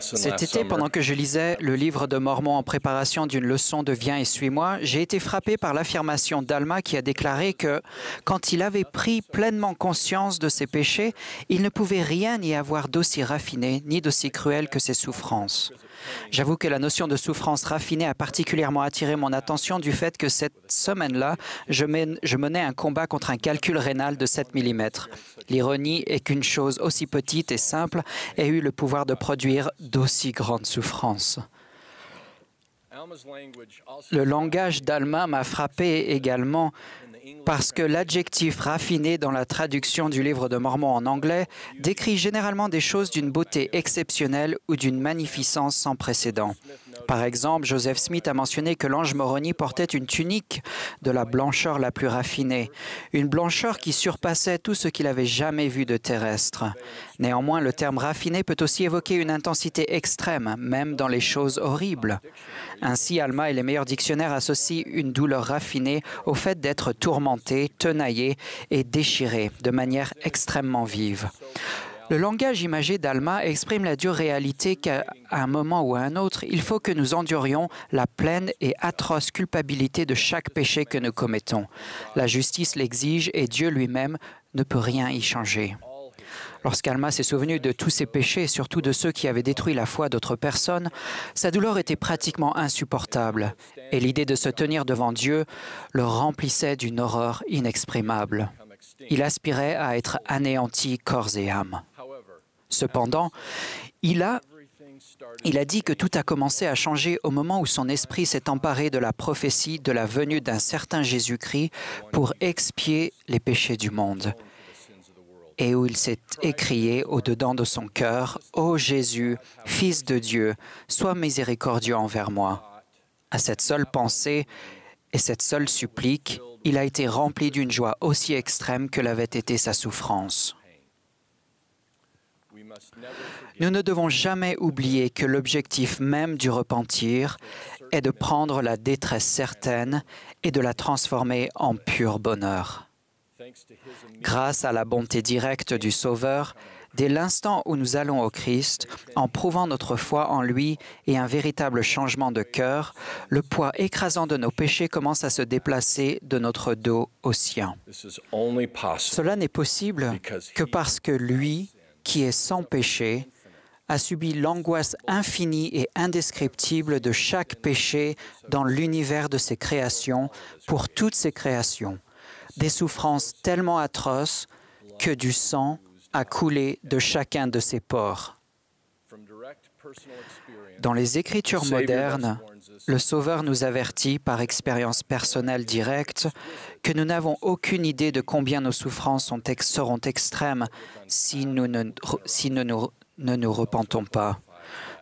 Cet été, pendant que je lisais le livre de Mormon en préparation d'une leçon de Viens et suis-moi, j'ai été frappé par l'affirmation d'Alma qui a déclaré que, quand il avait pris pleinement conscience de ses péchés, il ne pouvait rien y avoir d'aussi raffiné ni d'aussi cruel que ses souffrances. J'avoue que la notion de souffrance raffinée a particulièrement attiré mon attention du fait que cette semaine-là, je menais un combat contre un calcul rénal de 7 mm. L'ironie est qu'une chose aussi petite et simple ait eu le pouvoir de produire d'aussi grandes souffrances. Le langage d'Alma m'a frappé également parce que l'adjectif raffiné dans la traduction du livre de Mormon en anglais décrit généralement des choses d'une beauté exceptionnelle ou d'une magnificence sans précédent. Par exemple, Joseph Smith a mentionné que l'ange Moroni portait une tunique de la blancheur la plus raffinée, une blancheur qui surpassait tout ce qu'il avait jamais vu de terrestre. Néanmoins, le terme raffiné peut aussi évoquer une intensité extrême, même dans les choses horribles. Ainsi, Alma et les meilleurs dictionnaires associent une douleur raffinée au fait d'être tourmenté, tenaillé et déchiré de manière extrêmement vive. Le langage imagé d'Alma exprime la dure réalité qu'à un moment ou à un autre, il faut que nous endurions la pleine et atroce culpabilité de chaque péché que nous commettons. La justice l'exige et Dieu lui-même ne peut rien y changer. Lorsqu'Alma s'est souvenu de tous ses péchés, surtout de ceux qui avaient détruit la foi d'autres personnes, sa douleur était pratiquement insupportable, et l'idée de se tenir devant Dieu le remplissait d'une horreur inexprimable. Il aspirait à être anéanti corps et âme. Cependant, il a dit que tout a commencé à changer au moment où son esprit s'est emparé de la prophétie de la venue d'un certain Jésus-Christ pour expier les péchés du monde, et où il s'est écrié au-dedans de son cœur, « Ô Jésus, Fils de Dieu, sois miséricordieux envers moi. » À cette seule pensée et cette seule supplique, il a été rempli d'une joie aussi extrême que l'avait été sa souffrance. Nous ne devons jamais oublier que l'objectif même du repentir est de prendre la détresse certaine et de la transformer en pur bonheur. Grâce à la bonté directe du Sauveur, dès l'instant où nous allons au Christ, en prouvant notre foi en lui et un véritable changement de cœur, le poids écrasant de nos péchés commence à se déplacer de notre dos au sien. Cela n'est possible que parce que lui, qui est sans péché, a subi l'angoisse infinie et indescriptible de chaque péché dans l'univers de ses créations pour toutes ses créations. Des souffrances tellement atroces que du sang a coulé de chacun de ses pores. Dans les Écritures modernes, le Sauveur nous avertit par expérience personnelle directe que nous n'avons aucune idée de combien nos souffrances seront extrêmes si nous ne nous repentons pas.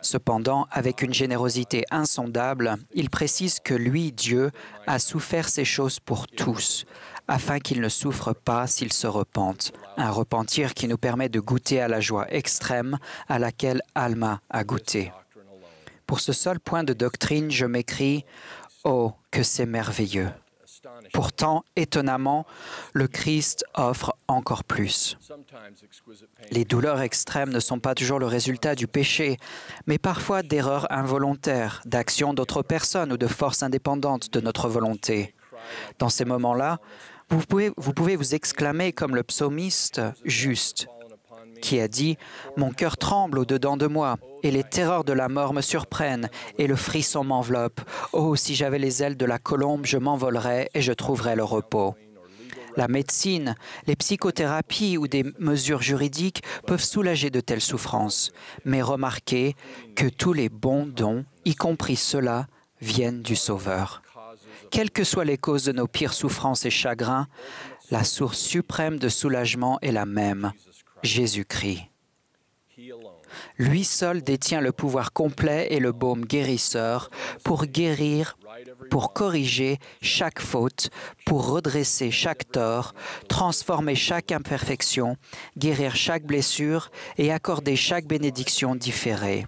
Cependant, avec une générosité insondable, il précise que lui, Dieu, a souffert ces choses pour tous, afin qu'ils ne souffrent pas s'ils se repentent. Un repentir qui nous permet de goûter à la joie extrême à laquelle Alma a goûté. Pour ce seul point de doctrine, je m'écris « Oh, que c'est merveilleux !» Pourtant, étonnamment, le Christ offre encore plus. Les douleurs extrêmes ne sont pas toujours le résultat du péché, mais parfois d'erreurs involontaires, d'actions d'autres personnes ou de forces indépendantes de notre volonté. Dans ces moments-là, vous pouvez vous exclamer comme le psaumiste juste, qui a dit « Mon cœur tremble au-dedans de moi, et les terreurs de la mort me surprennent, et le frisson m'enveloppe. Oh, si j'avais les ailes de la colombe, je m'envolerais et je trouverais le repos. » La médecine, les psychothérapies ou des mesures juridiques peuvent soulager de telles souffrances, mais remarquez que tous les bons dons, y compris ceux-là, viennent du Sauveur. Quelles que soient les causes de nos pires souffrances et chagrins, la source suprême de soulagement est la même, Jésus-Christ. Lui seul détient le pouvoir complet et le baume guérisseur pour guérir, pour corriger chaque faute, pour redresser chaque tort, transformer chaque imperfection, guérir chaque blessure et accorder chaque bénédiction différée.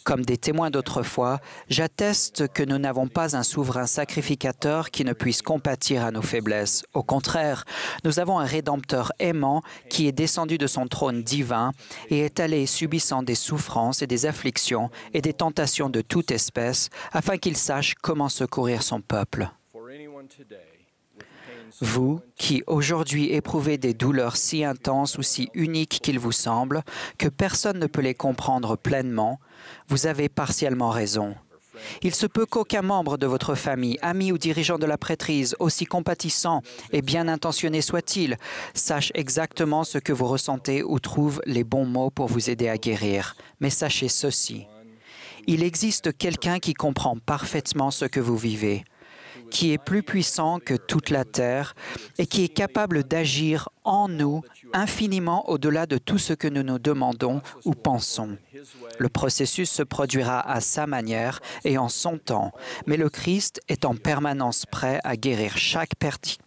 Comme des témoins d'autrefois, j'atteste que nous n'avons pas un souverain sacrificateur qui ne puisse compatir à nos faiblesses. Au contraire, nous avons un Rédempteur aimant qui est descendu de son trône divin et est allé subissant des souffrances et des afflictions et des tentations de toute espèce, afin qu'il sache comment secourir son peuple. Vous, qui aujourd'hui éprouvez des douleurs si intenses ou si uniques qu'il vous semble, que personne ne peut les comprendre pleinement, vous avez partiellement raison. Il se peut qu'aucun membre de votre famille, ami ou dirigeant de la prêtrise, aussi compatissant et bien intentionné soit-il, sache exactement ce que vous ressentez ou trouve les bons mots pour vous aider à guérir. Mais sachez ceci, il existe quelqu'un qui comprend parfaitement ce que vous vivez, qui est plus puissant que toute la terre et qui est capable d'agir en nous infiniment au-delà de tout ce que nous nous demandons ou pensons. Le processus se produira à sa manière et en son temps, mais le Christ est en permanence prêt à guérir chaque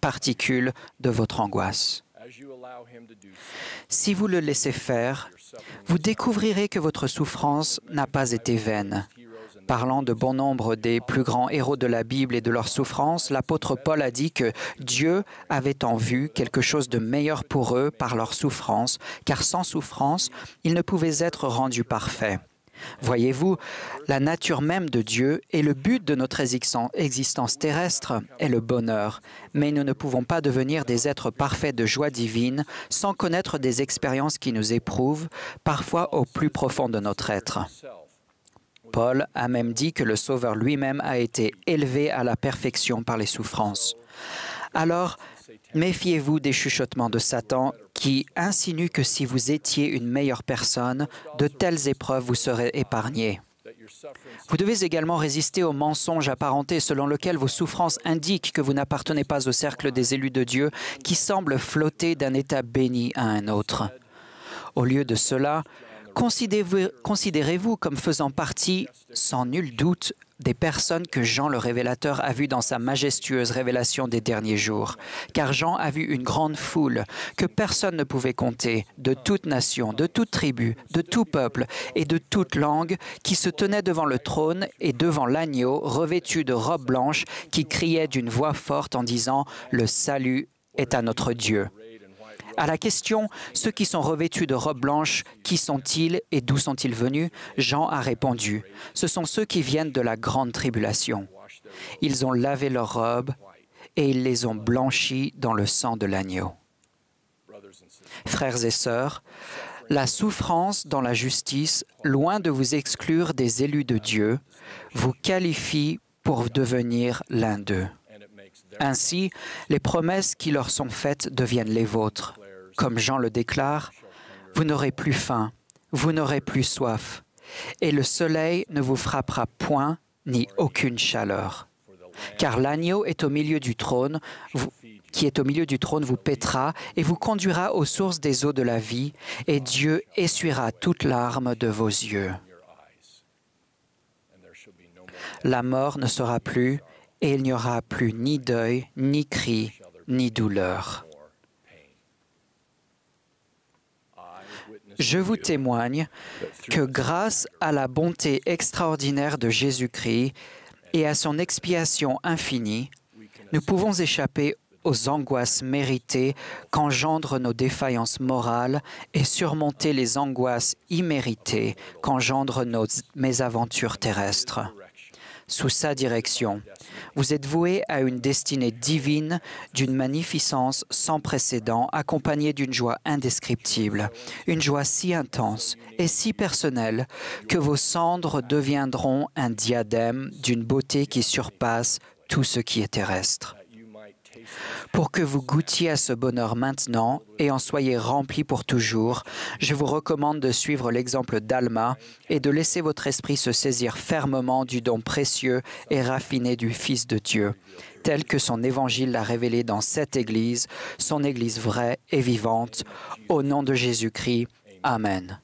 particule de votre angoisse. Si vous le laissez faire, vous découvrirez que votre souffrance n'a pas été vaine. Parlant de bon nombre des plus grands héros de la Bible et de leurs souffrances, l'apôtre Paul a dit que Dieu avait en vue quelque chose de meilleur pour eux par leur souffrance, car sans souffrance, ils ne pouvaient être rendus parfaits. Voyez-vous, la nature même de Dieu et le but de notre existence terrestre est le bonheur, mais nous ne pouvons pas devenir des êtres parfaits de joie divine sans connaître des expériences qui nous éprouvent, parfois au plus profond de notre être. Paul a même dit que le Sauveur lui-même a été élevé à la perfection par les souffrances. Alors, méfiez-vous des chuchotements de Satan qui insinuent que si vous étiez une meilleure personne, de telles épreuves vous seraient épargnées. Vous devez également résister au mensonge apparenté selon lequel vos souffrances indiquent que vous n'appartenez pas au cercle des élus de Dieu qui semble flotter d'un état béni à un autre. Au lieu de cela, considérez-vous comme faisant partie, sans nul doute, des personnes que Jean le Révélateur a vues dans sa majestueuse révélation des derniers jours. Car Jean a vu une grande foule que personne ne pouvait compter, de toute nation, de toute tribu, de tout peuple et de toute langue, qui se tenaient devant le trône et devant l'agneau, revêtus de robes blanches, qui criaient d'une voix forte en disant « Le salut est à notre Dieu ». À la question « Ceux qui sont revêtus de robes blanches, qui sont-ils et d'où sont-ils venus ?» Jean a répondu « Ce sont ceux qui viennent de la grande tribulation. Ils ont lavé leurs robes et ils les ont blanchies dans le sang de l'agneau. » Frères et sœurs, la souffrance dans la justice, loin de vous exclure des élus de Dieu, vous qualifie pour devenir l'un d'eux. Ainsi, les promesses qui leur sont faites deviennent les vôtres. Comme Jean le déclare, « Vous n'aurez plus faim, vous n'aurez plus soif, et le soleil ne vous frappera point, ni aucune chaleur. Car l'agneau est au milieu du trône, qui est au milieu du trône vous paîtra et vous conduira aux sources des eaux de la vie, et Dieu essuiera toute larme de vos yeux. La mort ne sera plus, et il n'y aura plus ni deuil, ni cri, ni douleur. » Je vous témoigne que grâce à la bonté extraordinaire de Jésus-Christ et à son expiation infinie, nous pouvons échapper aux angoisses méritées qu'engendrent nos défaillances morales et surmonter les angoisses imméritées qu'engendrent nos mésaventures terrestres. Sous sa direction, vous êtes voués à une destinée divine, d'une magnificence sans précédent, accompagnée d'une joie indescriptible, une joie si intense et si personnelle que vos cendres deviendront un diadème d'une beauté qui surpasse tout ce qui est terrestre. Pour que vous goûtiez à ce bonheur maintenant et en soyez remplis pour toujours, je vous recommande de suivre l'exemple d'Alma et de laisser votre esprit se saisir fermement du don précieux et raffiné du Fils de Dieu, tel que son Évangile l'a révélé dans cette Église, son Église vraie et vivante, au nom de Jésus-Christ. Amen.